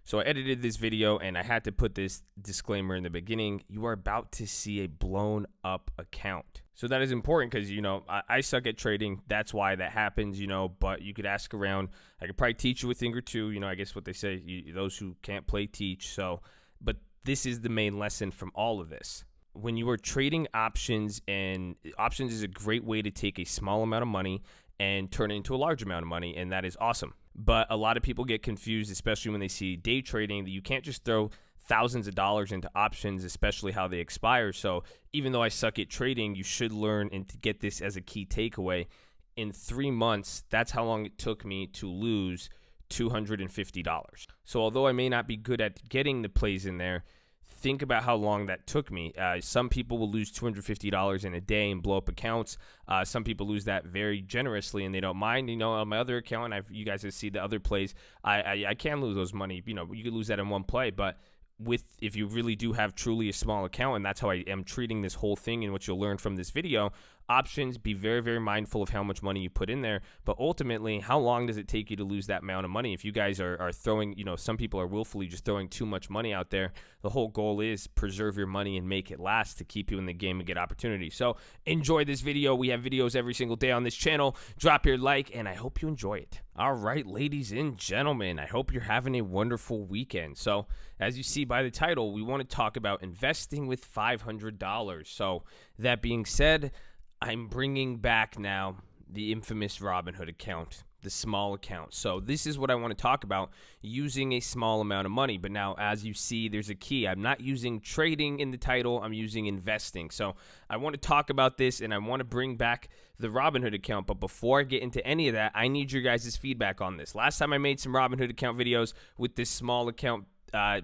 So I edited this video and I had to put this disclaimer in the beginning. You are about to see a blown up account. So that is important because, I suck at trading. That's why that happens, but you could ask around. I could probably teach you a thing or two. I guess what they say, those who can't play teach. So, but this is the main lesson from all of this. When you are trading options, and options is a great way to take a small amount of money and turn it into a large amount of money, and that is awesome. But a lot of people get confused, especially when they see day trading, that you can't just throw thousands of dollars into options, especially how they expire. So even though I suck at trading, you should learn and to get this as a key takeaway. In 3 months, that's how long it took me to lose $250. So although I may not be good at getting the plays in there, think about how long that took me. Some people will lose $250 in a day and blow up accounts. Some people lose that very generously and they don't mind. On my other account, you guys have seen the other plays. I can lose those money. You could lose that in one play, but if you really do have truly a small account, and that's how I am treating this whole thing and what you'll learn from this video, options, be very, very mindful of how much money you put in there. But ultimately, how long does it take you to lose that amount of money? If you guys are throwing, some people are willfully just throwing too much money out there. The whole goal is preserve your money and make it last to keep you in the game and get opportunities. So enjoy this video. We have videos every single day on this channel. Drop your like, and I hope you enjoy it. All right, ladies and gentlemen, I hope you're having a wonderful weekend. So as you see by the title, we want to talk about investing with $500. So that being said, I'm bringing back now the infamous Robinhood account, the small account. So this is what I want to talk about, using a small amount of money. But now, as you see, there's a key. I'm not using trading in the title. I'm using investing. So I want to talk about this, and I want to bring back the Robinhood account. But before I get into any of that, I need your guys' feedback on this. Last time I made some Robinhood account videos with this small account,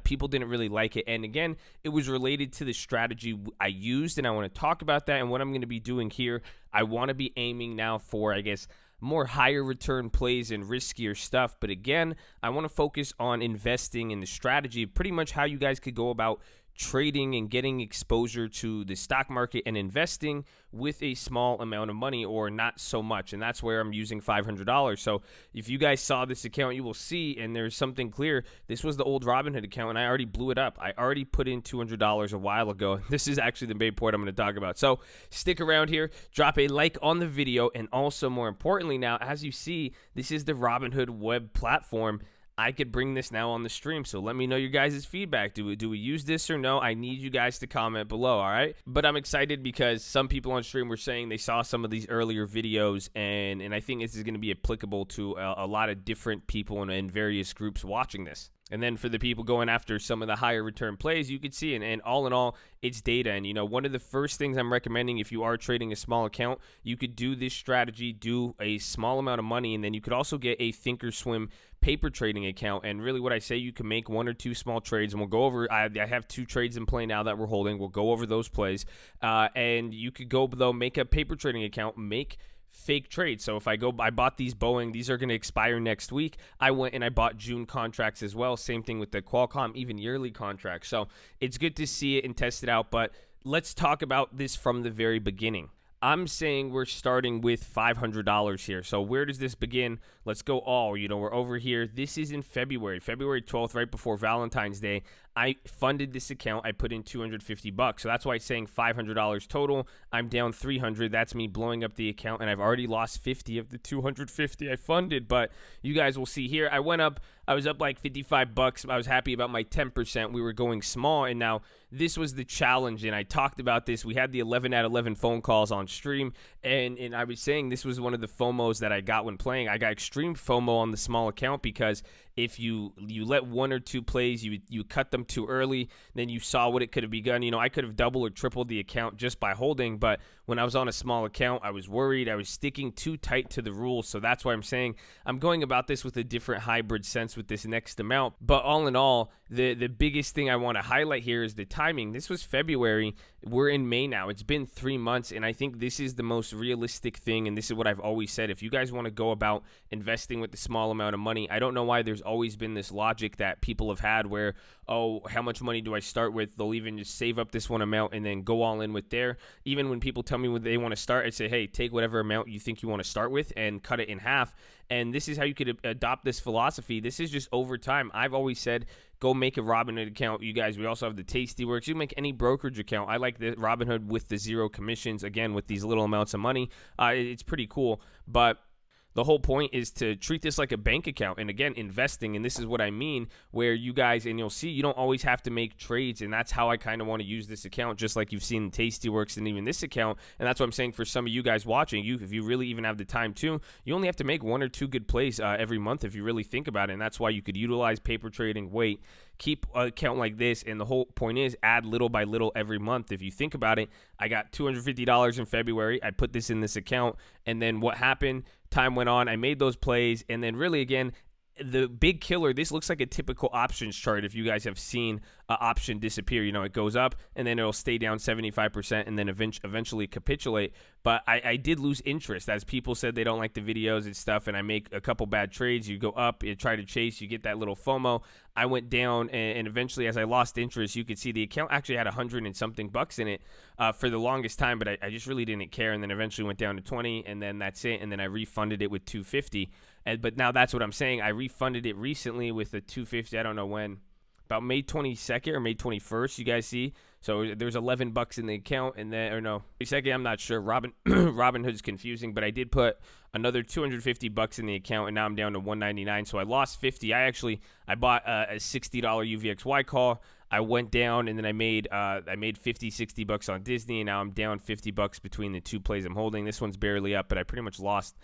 people didn't really like it. And again, it was related to the strategy I used, and I want to talk about that and what I'm going to be doing here. I want to be aiming now for, I guess, more higher return plays and riskier stuff. But again, I want to focus on investing in the strategy, pretty much how you guys could go about trading and getting exposure to the stock market and investing with a small amount of money or not so much. And that's where I'm using $500. So if you guys saw this account, you will see, and there's something clear, this was the old Robinhood account, and I already blew it up. I already put in $200 a while ago. This is actually the main point I'm going to talk about. So stick around here, drop a like on the video, and also more importantly now, as you see, this is the Robinhood web platform. I could bring this now on the stream, so let me know your guys' feedback. Do we use this or no? I need you guys to comment below, all right? But I'm excited because some people on stream were saying they saw some of these earlier videos, and I think this is going to be applicable to a lot of different people in various groups watching this. And then for the people going after some of the higher return plays, you could see, and all in all, it's data. And, one of the first things I'm recommending if you are trading a small account, you could do this strategy, do a small amount of money, and then you could also get a Thinkorswim paper trading account. And really what I say, you can make 1 or 2 small trades, and we'll go over, I have 2 trades in play now that we're holding. We'll go over those plays. And you could go, though, make a paper trading account, make fake trades. So if I bought these Boeing, these are going to expire next week. I went and I bought June contracts as well. Same thing with the Qualcomm, even yearly contracts. So it's good to see it and test it out. But let's talk about this from the very beginning. I'm saying we're starting with $500 here. So where does this begin? Let's go all. We're over here. This is in February 12th, right before Valentine's Day. I funded this account. I put in $250. So that's why it's saying $500 total. I'm down $300. That's me blowing up the account, and I've already lost 50 of the $250 I funded. But you guys will see here, I went up. I was up like $55. I was happy about my 10%. We were going small, and now this was the challenge, and I talked about this. We had the 11 at 11 phone calls on stream, and I was saying this was one of the FOMOs that I got when playing. I got extreme FOMO on the small account because if you let 1 or 2 plays, you cut them too early, then you saw what it could have begun. I could have doubled or tripled the account just by holding, but when I was on a small account, I was worried. I was sticking too tight to the rules, so that's why I'm saying I'm going about this with a different hybrid sense with this next amount. But all in all, the biggest thing I want to highlight here is the timing. This was February. We're in May now. It's been 3 months, and I think this is the most realistic thing, and this is what I've always said. If you guys want to go about investing with a small amount of money, I don't know why there's always been this logic that people have had where, how much money do I start with? They'll even just save up this one amount and then go all in with there. Even when people tell me what they want to start, I say, hey, take whatever amount you think you want to start with and cut it in half. And this is how you could adopt this philosophy. This is just over time. I've always said, go make a Robinhood account. You guys, we also have the Tasty Works. You can make any brokerage account. I like the Robinhood with the 0 commissions, again, with these little amounts of money. It's pretty cool. But the whole point is to treat this like a bank account. And again, investing, and this is what I mean, where you guys, and you'll see, you don't always have to make trades. And that's how I kind of want to use this account, just like you've seen Tasty Works and even this account. And that's what I'm saying for some of you guys watching. If you really even have the time to, you only have to make 1 or 2 good plays every month if you really think about it. And that's why you could utilize paper trading, wait, keep an account like this. And the whole point is add little by little every month. If you think about it, I got $250 in February. I put this in this account. And then what happened? Time went on. I made those plays. And then really, again, the big killer, this looks like a typical options chart. If you guys have seen an option disappear, it goes up and then it'll stay down 75% and then eventually capitulate. But I did lose interest as people said they don't like the videos and stuff, and I make a couple bad trades. You go up, you try to chase, you get that little FOMO. I went down, and eventually as I lost interest, you could see the account actually had 100 and something bucks in it for the longest time, but I just really didn't care, and then eventually went down to 20, and then that's it, and then I refunded it with 250. But now that's what I'm saying. I refunded it recently with a 250. I don't know when. About May 22nd or May 21st, you guys see. So there's 11 bucks in the account, and then, or no, 22nd, I'm not sure. Robinhood's confusing, but I did put another 250 bucks in the account, and now I'm down to 199. So I lost 50. I bought a $60 UVXY call. I went down, and then I made 50, 60 bucks on Disney, and now I'm down 50 bucks between the 2 plays I'm holding. This one's barely up, but I pretty much lost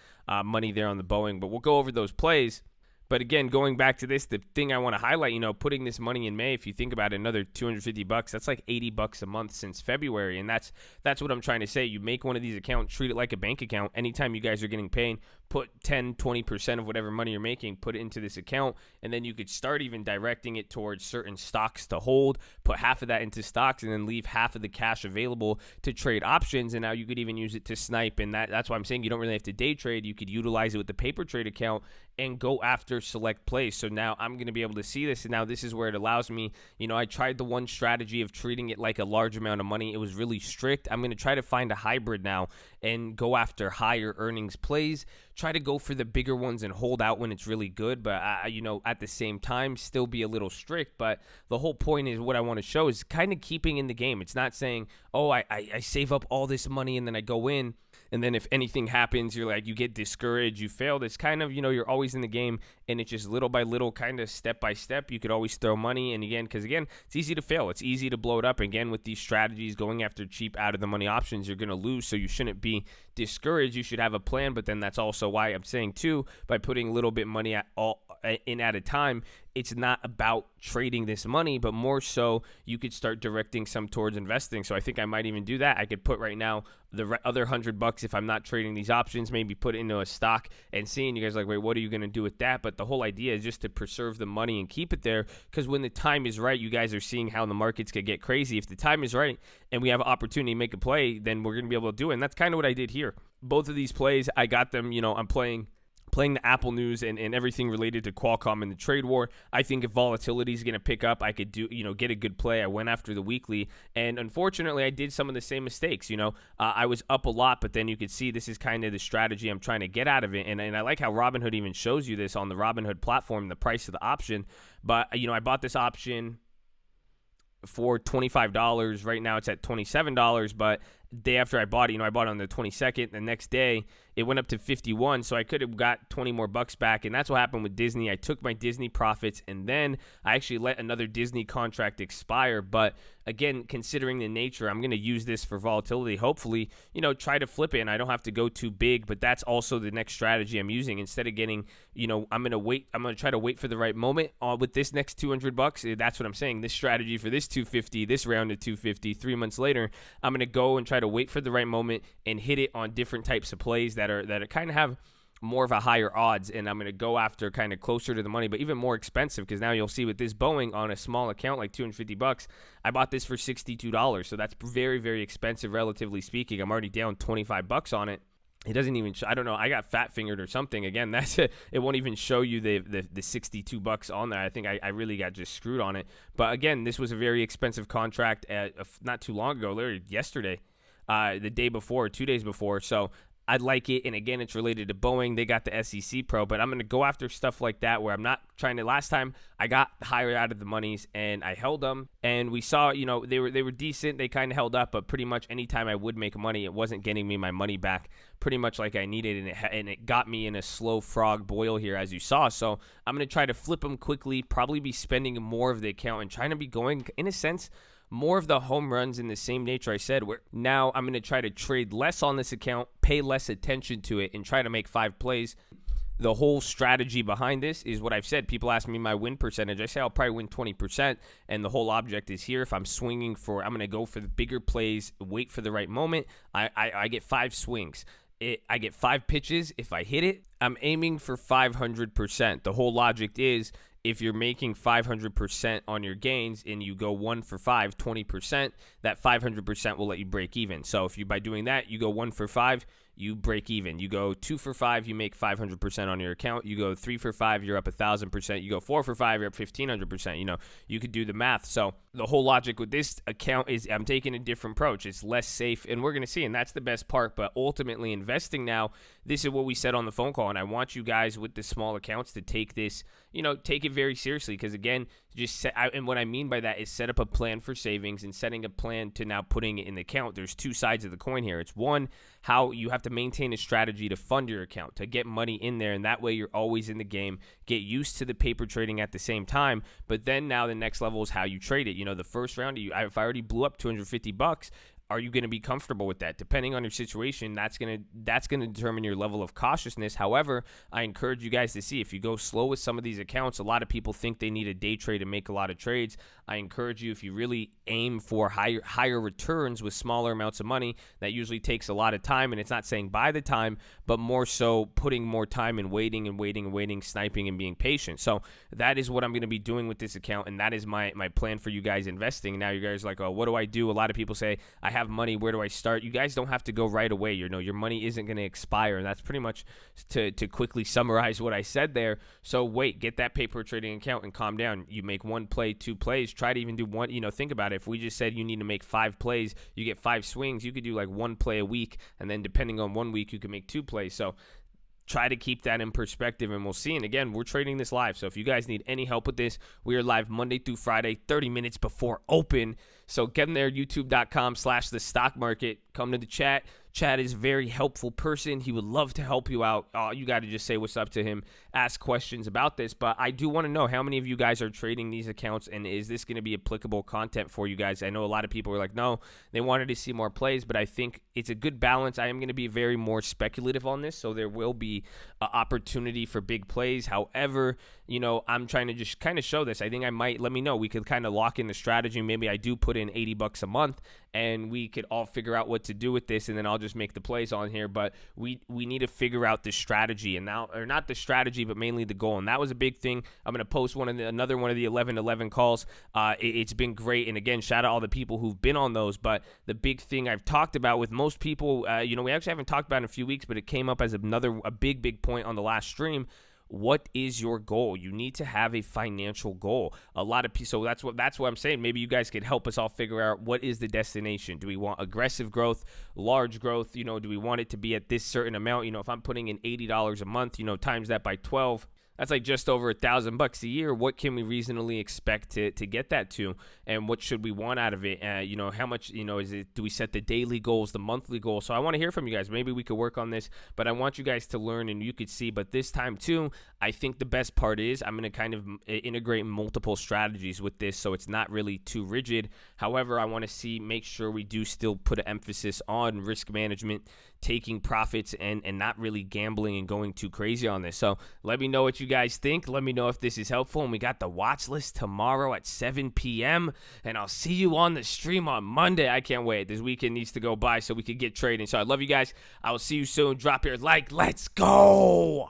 money there on the Boeing. But we'll go over those plays. But again, going back to this, the thing I want to highlight, putting this money in May, if you think about it, another 250 bucks, that's like 80 bucks a month since February. And that's what I'm trying to say. You make one of these accounts, treat it like a bank account. Anytime you guys are getting paid, put 10, 20% of whatever money you're making, put it into this account. And then you could start even directing it towards certain stocks to hold, put half of that into stocks, and then leave half of the cash available to trade options. And now you could even use it to snipe. And that's why I'm saying you don't really have to day trade. You could utilize it with the paper trade account and go after select plays. So now I'm going to be able to see this, and now this is where it allows me, I tried the one strategy of treating it like a large amount of money. It was really strict. I'm going to try to find a hybrid now and go after higher earnings plays, try to go for the bigger ones and hold out when it's really good, but at the same time still be a little strict. But the whole point is, what I want to show is kind of keeping in the game. It's not saying, oh, I save up all this money and then I go in, and then if anything happens, you're like, you get discouraged, you failed. It's kind of, you're always in the game, and it's just little by little, kind of step by step. You could always throw money, and because it's easy to fail. It's easy to blow it up. Again, with these strategies, going after cheap out of the money options, you're going to lose, so you shouldn't be discouraged. You should have a plan, but then that's also why I'm saying too, by putting a little bit money at a time, it's not about trading this money, but more so you could start directing some towards investing. So I think I might even do that. I could put right now the other $100 if I'm not trading these options, maybe put it into a stock, and seeing you guys like, wait, what are you going to do with that? But the whole idea is just to preserve the money and keep it there, because when the time is right, you guys are seeing how the markets could get crazy. If the time is right and we have an opportunity to make a play, then we're going to be able to do it. And that's kind of what I did here. Both of these plays, I got them, I'm playing the Apple news and everything related to Qualcomm and the trade war. I think if volatility is going to pick up, I could get a good play. I went after the weekly, and unfortunately I did some of the same mistakes. I was up a lot, but then you could see this is kind of the strategy I'm trying to get out of it. And I like how Robinhood even shows you this on the Robinhood platform, the price of the option. But I bought this option for $25. Right now it's at $27, but day after I bought it, I bought it on the 22nd. The next day, it went up to 51, so I could have got 20 more bucks back, and that's what happened with Disney. I took my Disney profits, and then I actually let another Disney contract expire. But again, considering the nature, I'm going to use this for volatility. Hopefully, try to flip it, and I don't have to go too big. But that's also the next strategy I'm using. Instead of getting, I'm going to try to wait for the right moment with this next 200 bucks. That's what I'm saying. This strategy for this 250, this round of 250, 3 months later, I'm going to go and try to wait for the right moment and hit it on different types of plays that are kind of have more of a higher odds, and I'm going to go after kind of closer to the money, but even more expensive, because now you'll see with this Boeing on a small account like 250 bucks, I bought this for $62, so that's very, very expensive relatively speaking. I'm already down 25 bucks on it. It doesn't even I don't know. I got fat fingered or something. Again, that's it. It won't even show you the $62 on there. I think I really got just screwed on it. But again, this was a very expensive contract not too long ago, literally yesterday, the day before, 2 days before. So I like it. And again, it's related to Boeing. They got the SEC Pro, but I'm going to go after stuff like that where I'm not trying to. Last time I got higher out of the monies and I held them, and we saw, they were decent. They kind of held up, but pretty much anytime I would make money, it wasn't getting me my money back pretty much like I needed, and it got me in a slow frog boil here, as you saw. So I'm going to try to flip them quickly, probably be spending more of the account and trying to be going, in a sense, more of the home runs in the same nature I said, where now I'm going to try to trade less on this account, pay less attention to it, and try to make 5 plays. The whole strategy behind this is what I've said. People ask me my win percentage. I say I'll probably win 20%, and the whole object is here. If I'm swinging I'm going to go for the bigger plays, wait for the right moment. I get 5 swings. I get 5 pitches. If I hit it, I'm aiming for 500%. The whole logic is, if you're making 500% on your gains and you go 1 for 5, 20%, that 500% will let you break even. So if by doing that, you go 1 for 5, you break even. You go 2 for 5, you make 500% on your account. You go 3 for 5, you're up 1,000%. You go 4 for 5, you're up 1,500%. You could do the math. So the whole logic with this account is I'm taking a different approach. It's less safe, and we're going to see, and that's the best part. But ultimately, investing now, this is what we said on the phone call, and I want you guys with the small accounts to take this, take it very seriously, because again, and what I mean by that is set up a plan for savings and setting a plan to now putting it in the account. There's 2 sides of the coin here. It's one, how you have to maintain a strategy to fund your account, to get money in there, and that way you're always in the game, get used to the paper trading at the same time. But then now the next level is how you trade it. The first round, if I already blew up $250, are you going to be comfortable with that? Depending on your situation, that's going to determine your level of cautiousness. However, I encourage you guys to see, if you go slow with some of these accounts, a lot of people think they need a day trade to make a lot of trades. I encourage you, if you really aim for higher returns with smaller amounts of money, that usually takes a lot of time, and it's not saying buy the time, but more so putting more time in waiting, sniping, and being patient. So that is what I'm going to be doing with this account, and that is my plan for you guys investing. Now you guys are like, oh, what do I do? A lot of people say, I have money, where do I start? You guys don't have to go right away. Your money isn't going to expire, and that's pretty much to quickly summarize what I said there. So wait, get that paper trading account and calm down. You make 1 play, 2 plays, try to even do 1. Think about it. If we just said you need to make 5 plays, you get 5 swings, you could do like 1 play a week, and then depending on 1 week, you can make 2 plays. So try to keep that in perspective, and we'll see. And again, we're trading this live, so if you guys need any help with this, we are live Monday through Friday, 30 minutes before open. So get in there, youtube.com/thestockmarket. Come to the chat. Chad is a very helpful person. He would love to help you out. You got to just say what's up to him, ask questions about this. But I do want to know how many of you guys are trading these accounts, and is this going to be applicable content for you guys? I know a lot of people were like, no, they wanted to see more plays, but I think it's a good balance. I am going to be very more speculative on this, so there will be an opportunity for big plays. However, I'm trying to just kind of show this. I think I might, let me know. We could kind of lock in the strategy. Maybe I do put in $80 a month, and we could all figure out what to do with this, and then I'll just make the plays on here. But we need to figure out the strategy, and now, or not the strategy, but mainly the goal. And that was a big thing. I'm going to post another one of the 11-11 calls. It's been great, and again, shout out all the people who've been on those. But the big thing I've talked about with most people, we actually haven't talked about it in a few weeks, but it came up as a big point on the last stream. What is your goal? You need to have a financial goal. A lot of people, so that's what I'm saying. Maybe you guys could help us all figure out, what is the destination? Do we want aggressive growth, large growth? Do we want it to be at this certain amount? If I'm putting in $80 a month, times that by 12, that's like just over $1,000 a year. What can we reasonably expect to get that to, and what should we want out of it? How much, is it? Do we set the daily goals, the monthly goals? So I want to hear from you guys. Maybe we could work on this, but I want you guys to learn, and you could see. But this time too, I think the best part is I'm going to kind of integrate multiple strategies with this, so it's not really too rigid. However, I want to make sure we do still put an emphasis on risk management, taking profits, and not really gambling and going too crazy on this. So let me know what you guys think. Let me know if this is helpful. And we got the watch list tomorrow at 7 p.m. And I'll see you on the stream on Monday. I can't wait. This weekend needs to go by so we can get trading. So I love you guys. I will see you soon. Drop your like. Let's go.